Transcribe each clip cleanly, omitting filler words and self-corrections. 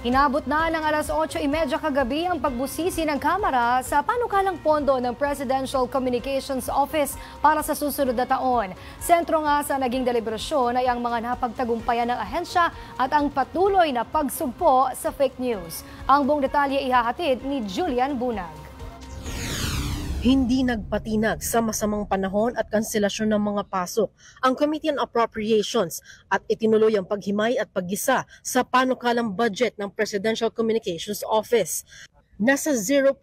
Inabot na ng alas 8:30 kagabi ang pagbusisi ng Kamara sa panukalang pondo ng Presidential Communications Office para sa susunod na taon. Sentro nga sa naging deliberasyon ay ang mga napagtagumpayan ng ahensya at ang patuloy na pagsugpo sa fake news. Ang buong detalye ihahatid ni Julian Bunag. Hindi nagpatinag sa masamang panahon at kanselasyon ng mga pasok ang Committee on Appropriations at itinuloy ang paghimay at paggisa sa panukalang budget ng Presidential Communications Office. Nasa 0.041%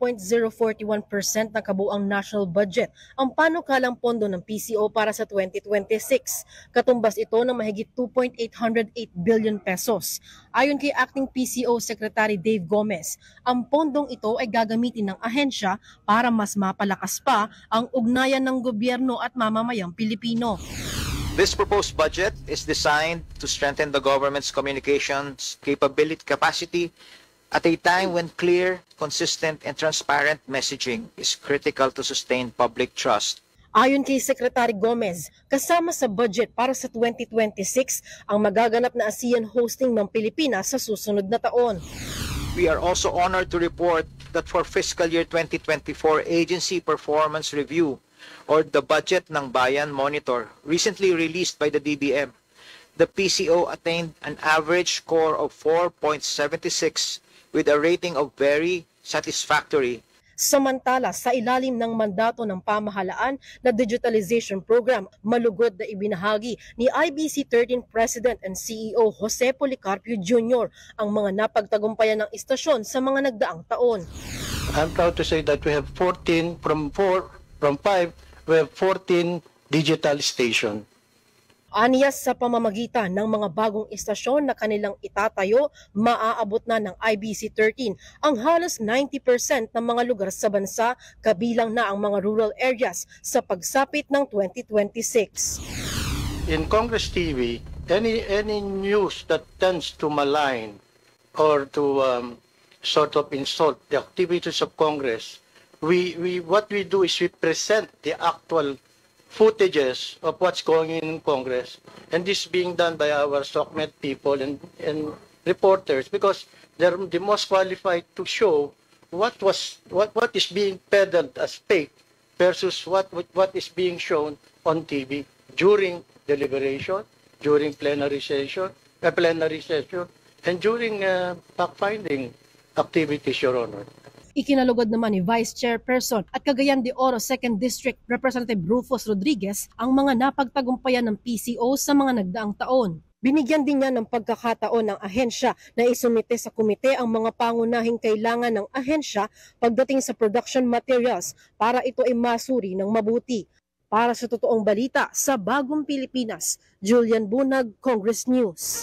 ng kabuang national budget ang panukalang pondo ng PCO para sa 2026. Katumbas ito ng mahigit 2.808 billion pesos. Ayon kay Acting PCO Secretary Dave Gomez, ang pondong ito ay gagamitin ng ahensya para mas mapalakas pa ang ugnayan ng gobyerno at mamamayang Pilipino. This proposed budget is designed to strengthen the government's communications capacity at a time when clear, consistent, and transparent messaging is critical to sustain public trust. Ayon kay Secretary Gomez, kasama sa budget para sa 2026 ang magaganap na ASEAN hosting ng Pilipinas sa susunod na taon. We are also honored to report that for fiscal year 2024 Agency Performance Review or the Budget ng Bayan Monitor recently released by the DBM, the PCO attained an average score of 4.76 with a rating of very satisfactory. Samantala, sa ilalim ng mandato ng pamahalaan na digitalization program, malugod na ibinahagi ni IBC 13 President and CEO Jose Policarpio Jr. ang mga napagtagumpayan ng istasyon sa mga nagdaang taon. I'm proud to say that we have 14 from 5, we have 14 digital stations. Aniya sa pamamagitan ng mga bagong istasyon na kanilang itatayo, maaabot na ng IBC 13 ang halos 90% ng mga lugar sa bansa, kabilang na ang mga rural areas sa pagsapit ng 2026. In Congress TV, any news that tends to malign or to sort of insult the activities of Congress, what we do is we present the actual footages of what's going in Congress, and this being done by our SOCMED people and reporters, because they're the most qualified to show what is being peddled as fake versus what is being shown on TV during deliberation, during plenary session, and during fact-finding activities, Your Honor. Ikinalugod naman ni Vice Chairperson at Cagayan de Oro 2nd District Representative Rufus Rodriguez ang mga napagtagumpayan ng PCO sa mga nagdaang taon. Binigyan din niya ng pagkakataon ng ahensya na isumite sa komite ang mga pangunahing kailangan ng ahensya pagdating sa production materials para ito ay masuri ng mabuti. Para sa totoong balita sa Bagong Pilipinas, Julian Bunag, Congress News.